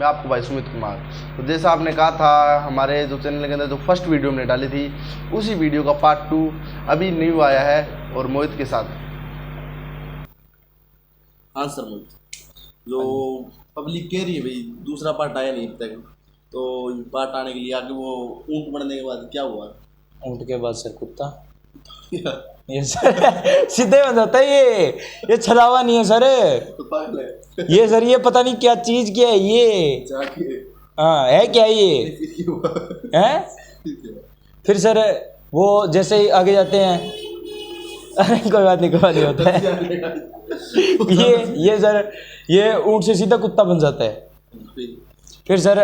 मैं आपको भाई सुमित कुमार। तो जैसा आपने कहा था हमारे जो चैनल के अंदर जो फर्स्ट वीडियो हमने डाली थी, उसी वीडियो का पार्ट 2 अभी न्यू आया है और मोहित के साथ। हाँ सर, मोहित जो पब्लिक कह रही है भाई दूसरा पार्ट आया नहीं अब तक, तो पार्ट आने के लिए आगे वो ऊँट बनने के बाद क्या हुआ? ऊँट के बाद सर कुत्ता। ये सर सीधे बन जाता है, ये छलावा नहीं है सर। तो पागल है ये सर ये पता नहीं क्या चीज क्या है ये। जाके हाँ है क्या ये फिर क्या हुआ? है। फिर सर वो जैसे ही आगे जाते हैं, अरे कोई बात नहीं, कोई बात नहीं होता है। ये सर ये ऊँट से सीधा कुत्ता बन जाता है। फिर सर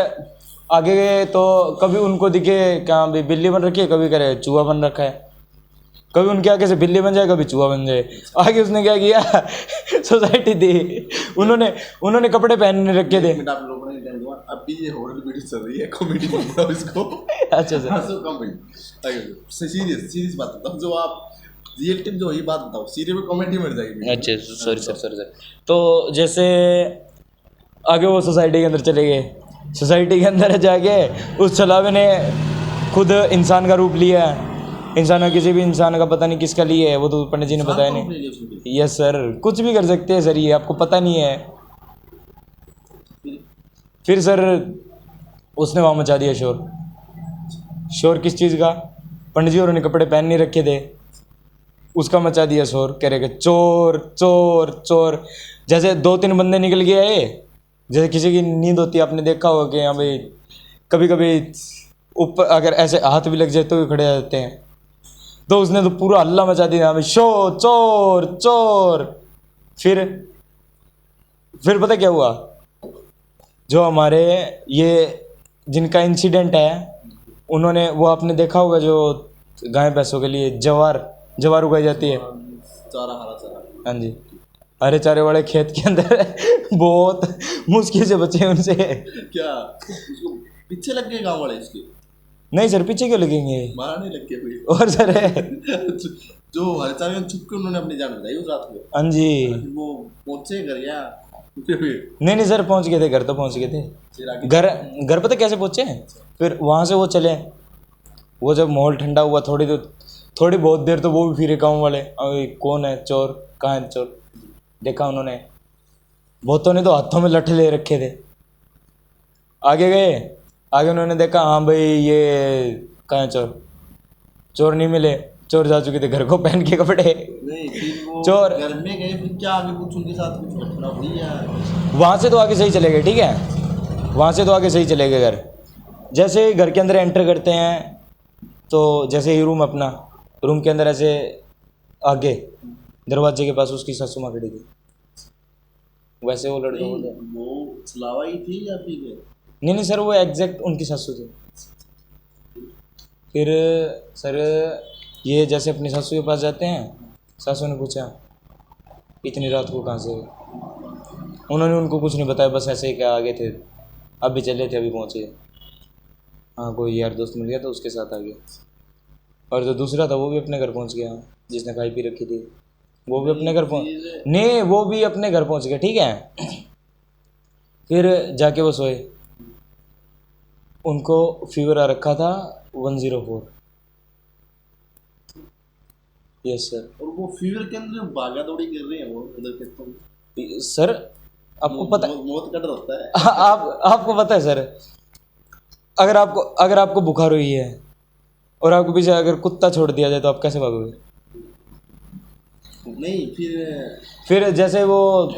आगे गए तो कभी उनको दिखे क्या भाई बिल्ली बन रखी है, कभी करे चूहा बन रखा है, कभी उनके आगे से बिल्ली बन जाए कभी चूहा बन जाए। आगे उसने क्या किया सोसाइटी थी, उन्होंने कपड़े पहन रखे थे। आप लोगों ने टाइम दूंगा, अभी ये हॉरर वीडियो चल रही है, कॉमेडी मत बनाओ इसको। अच्छा सर, हंसो कम भाई, सीरियस बात बताओ, जो आप रियल टाइम जो ये बात बताओ, सीरियस में कॉमेडी मर जाएगी। अच्छा सॉरी सर। तो जैसे आगे वो सोसाइटी के अंदर चले गए, सोसाइटी के अंदर जाके उस छलावे ने खुद इंसान का रूप लिया है। इंसान का किसी भी इंसान का पता नहीं किसका लिया है, वो तो पंडित जी ने बताया नहीं। यस सर, कुछ भी कर सकते हैं सर, ये आपको पता नहीं है। फिर सर उसने वहाँ मचा दिया शोर किस चीज़ का? पंडित जी और ने कपड़े पहन नहीं रखे थे, उसका मचा दिया शोर। कह रहे चोर चोर चोर। जैसे 2-3 बंदे निकल के आए, जैसे किसी की नींद होती है, आपने देखा होगा कि हाँ भाई कभी कभी ऊपर अगर ऐसे हाथ भी लग जाए तो भी खड़े आ जाते हैं। तो उसने तो पूरा हल्ला मचा दिया भाई, चोर चोर। फिर पता क्या हुआ? जो हमारे ये जिनका इंसिडेंट है, उन्होंने वो आपने देखा होगा जो गाय भैंसों के लिए जवार उगाई जाती है, चारा, हरा चारा। हाँ जी, हरे चारे वाले खेत के अंदर बहुत मुश्किल से बचे उनसे। क्या उसको पीछे लग गए गाँव वाले इसके? नहीं सर, पीछे क्यों लगेंगे, मारा नहीं लग गया कोई? और सर जो हर चार छुप के उन्होंने अपनी जान बचाई उस रात को। हाँ जी, वो पहुंचे घर या नहीं सर पहुंच गए थे, घर तो पहुंच गए थे। घर पता कैसे पहुंचे? फिर वहाँ से वो चले, वो जब माहौल ठंडा हुआ थोड़ी बहुत देर, तो वो भी फिरे गाँव वाले, अभी कौन है चोर, कहाँ है चोर। देखा उन्होंने, बहुतों ने तो हाथों में लठ ले रखे थे। आगे गए, आगे उन्होंने देखा हाँ भाई ये कहाँ है चोर नहीं मिले, चोर जा चुके थे घर को पहन के कपड़े। नहीं, फिर वो चोर घर में गए, फिर क्या आगे कुछ उनके साथ कुछ घटना हुई या? वहाँ से तो आगे सही चले गए, ठीक है, वहाँ से तो आगे सही चले गए। घर जैसे घर के अंदर एंटर करते हैं, तो जैसे ही रूम के अंदर ऐसे आगे दरवाजे के पास उसकी सासू माँ खड़ी थी। वैसे वो लड़का बोलते हैं, वो छलावा ही थी या फिर? नहीं सर, वो एग्जैक्ट उनकी सासू थी। फिर सर ये जैसे अपनी सासू के पास जाते हैं, सासू ने पूछा इतनी रात को कहाँ से? उन्होंने उनको कुछ नहीं बताया, बस ऐसे ही क्या आगे थे, अभी चले थे, अभी पहुँचे। हाँ कोई यार दोस्त मिल गया तो उसके साथ आ गया। और जो दूसरा था वो भी अपने घर पहुँच गया, जिसने खाई पी रखी थी, वो भी अपने घर वो भी अपने घर पहुँच गया, ठीक है। फिर जाके वो सोए, उनको फीवर आ रखा था 104। Yes sir. और वो फीवर के अंदर भागा दौड़ी कर रहे हैं वो उधर खेतों में। सर आपको पता मौत का डर होता है। आपको पता है सर, अगर आपको बुखार हुई है और आपको पीछे अगर कुत्ता छोड़ दिया जाए तो आप कैसे भागोगे? नहीं, फिर जैसे वो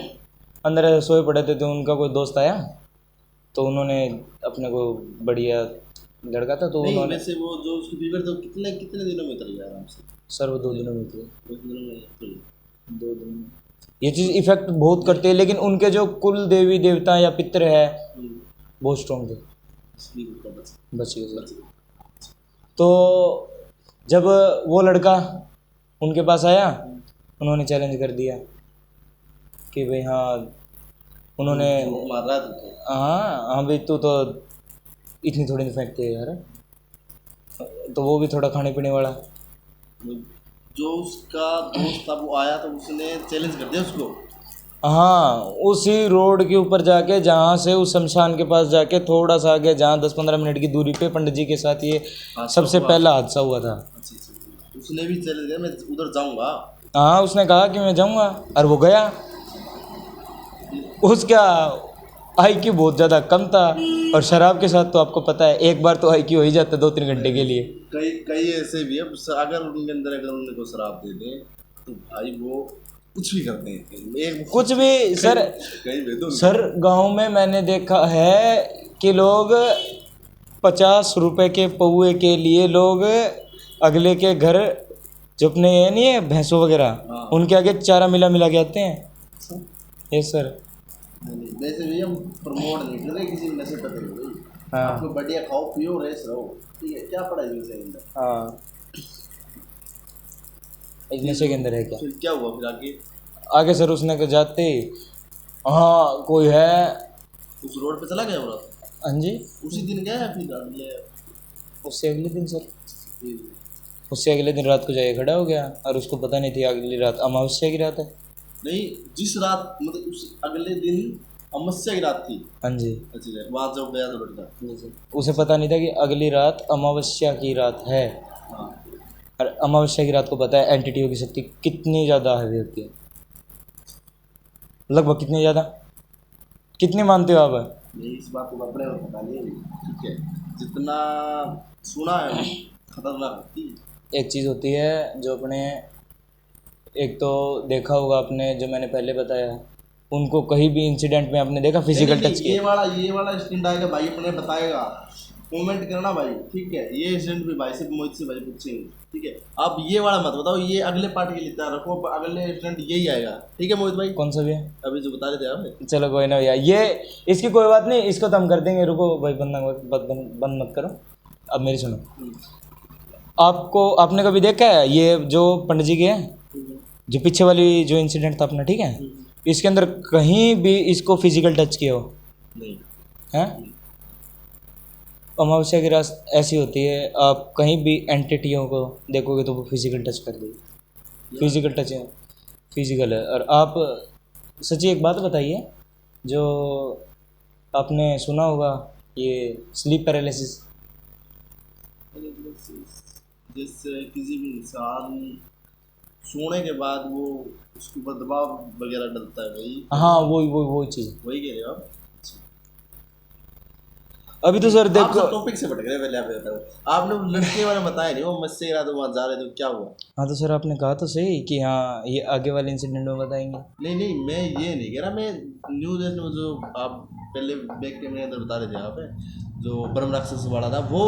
अंदर सोए पड़े थे, तो उनका कोई दोस्त आया, तो उन्होंने अपने को बढ़िया लड़का था, तो उन्होंने वैसे वो जो उसकी फीवर था कितने दिनों में उतर गया आराम से? सर वो 2 दिनों में उतरे। 2 दिनों में उतर गया। 2 दिन में ये चीज़ इफेक्ट बहुत करती है, लेकिन उनके जो कुल देवी देवता या पितृ है बहुत स्ट्रॉन्ग थे, बच गए सर। तो जब वो लड़का उनके पास आया, उन्होंने चैलेंज कर दिया कि भाई हाँ, उन्होंने मार रहा था। हाँ भाई तू तो इतनी थोड़ी नहीं फेंकते यार। तो वो भी थोड़ा खाने पीने वाला, जो उसका दोस्त था वो आया तो उसने चैलेंज कर दिया उसको हाँ, उसी रोड के ऊपर जाके, जहाँ से उस शमशान के पास जाके थोड़ा सा आगे, जहाँ 10-15 मिनट की दूरी पे पंडित जी के साथ ये सबसे पहला हादसा हुआ था। अच्छा। उसने भी चले गया मैं उधर जाऊंगा। हाँ, उसने कहा कि मैं जाऊंगा और वो गया। उसका आईक्यू बहुत ज़्यादा कम था, और शराब के साथ तो आपको पता है एक बार तो आईक्यू हो ही जाता है 2-3 घंटे के लिए। कई ऐसे भी है, अगर उनके अंदर अगर उनको शराब दे दें तो भाई वो कुछ भी करते हैं, कुछ भी सर। सर गांव में मैंने देखा है कि लोग 50 रुपए के पौए के लिए लोग अगले के घर, जो अपने ये नहीं है भैंसों वगैरह, उनके आगे चारा मिला मिला के आते हैं। Yes sir. वैसे भी हम प्रमोट नहीं कर रहे किसी नशे पते को भाई। हाँ। आपको बढ़िया खाओ पियो रेस रहो, ठीक है, क्या पड़ा है नशे के अंदर। हाँ, इस नशे के अंदर है क्या। फिर क्या हुआ फिर आगे? आगे सर उसने के जाते, हाँ कोई है उस रोड पे चला गया वो? हाँ जी, उसी दिन गया है फिर अगले? उससे अगले दिन सर, उससे अगले दिन रात को जाके खड़ा हो गया, और उसको पता नहीं थी अगली रात अमावस्या की रात है। नहीं, जिस रात मतलब उस अगले दिन अमावस्या की रात थी। हाँ जी। अच्छा, वहाँ जब गया था लड़का, उसे पता नहीं था कि अगली रात अमावस्या की रात है। हाँ। और अमावस्या की रात को पता है एंटिटियों की शक्ति कितनी ज़्यादा हैवी होती है, लगभग कितनी ज़्यादा, कितनी मानते हो आप? नहीं, इस बात को अपने को पता नहीं, ठीक है, जितना सुना है खतरनाक होती है। एक चीज़ होती है जो अपने, एक तो देखा होगा आपने जो मैंने पहले बताया, उनको कहीं भी इंसिडेंट में आपने देखा फिजिकल टच ये वाला इंसिडेंट आएगा भाई, अपने बताएगा, कमेंट करना भाई, ठीक है। ये इंसिडेंट भी भाई से मोहित से भाई पूछेंगे, ठीक है। आप ये वाला मत बताओ, ये अगले पार्ट के लिए तैयार रखो, अगले इंसिडेंट यही आएगा, ठीक है मोहित भाई। कौन सा भी है अभी जो बता रहे थे आप? चलो कोई ना भैया, ये इसकी कोई बात नहीं, इसको तो हम कर देंगे। रुको भाई, बंद मत करो, अब मेरी सुनो। आपको, आपने कभी देखा है ये जो पंडित जी के हैं, जो पीछे वाली जो इंसिडेंट था अपना, ठीक है, इसके अंदर कहीं भी इसको फिजिकल टच किया हो? नहीं हैं? अमावस्या की रात ऐसी होती है, आप कहीं भी एंटिटियों को देखोगे तो वो फिजिकल टच कर देगी। फिजिकल टच है, फिजिकल है। और आप सच्ची एक बात बताइए, जो आपने सुना होगा ये स्लीप पैरालिसिस, जैसे किसी भी इंसान सोने के बाद वो उसके ऊपर दबाव वगैरह डलता है भाई। हाँ वही चीज़, वही कह रहे हो आप? अभी तो सर देखो, टॉपिक से भटक रहे हैं, पहले आप बताओ। आपने लड़के के बारे में बताया नहीं, वो मुझसे कह रहा था वहाँ जा रहे थे, क्या हुआ? हाँ तो सर आपने कहा तो सही कि हाँ ये आगे वाले इंसिडेंट में बताएंगे। नहीं, मैं ये नहीं कह रहा, मैं न्यूज़ में जो आप पहले बैक कैमरे के अंदर बता रहे थे आप, जो ब्रह्म राक्षस वाला था, वो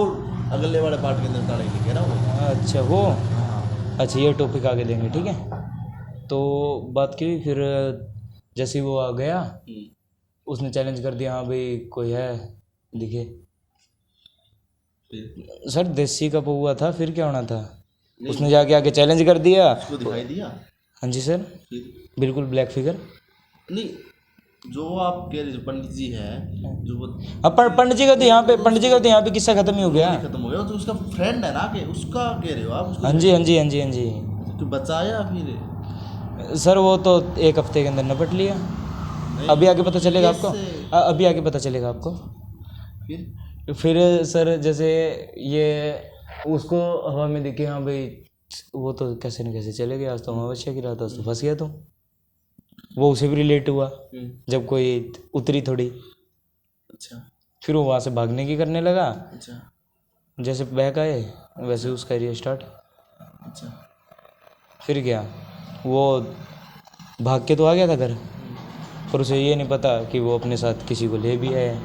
अगले वाले पार्ट के अंदर बताने के लिए कह रहा हूँ। अच्छा वो, अच्छा ये टॉपिक आगे देंगे, ठीक है। तो बात की फिर, जैसे ही वो आ गया उसने चैलेंज कर दिया, हाँ भाई कोई है दिखे। सर देसी का पौआ था, फिर क्या होना था, उसने जाके आके चैलेंज कर दिया। उसको दिखाई दिया? हाँ जी सर, बिल्कुल ब्लैक फिगर। नहीं, जो आप कह रहे, जो पंडित जी हैं, जो वो अब पंडित जी का तो यहाँ पे, पंडित जी का तो यहाँ पे किस्सा खत्म ही हो गया, खत्म हो गया। तो उसका फ्रेंड है ना, कि उसका कह रहे हो आप? हाँ जी हाँ जी हाँ जी हाँ जी। तो बचाया फिर? सर वो तो 1 हफ्ते के अंदर निपट लिया। अभी आगे पता चलेगा आपको, अभी आगे पता चलेगा आपको। फिर सर जैसे ये उसको हवा में दिखे, हाँ भाई वो तो कैसे न कैसे चले गया, आज तो अमावस्या की रात, आज तो फंस गया तो वो उसे भी रिलेट हुआ जब कोई उतरी थोड़ी। अच्छा। फिर वो वहाँ से भागने की करने लगा। अच्छा। जैसे बैक आए वैसे उसका एरिया स्टार्ट। अच्छा। फिर क्या, वो भाग के तो आ गया था घर, पर उसे ये नहीं पता कि वो अपने साथ किसी को ले भी आया।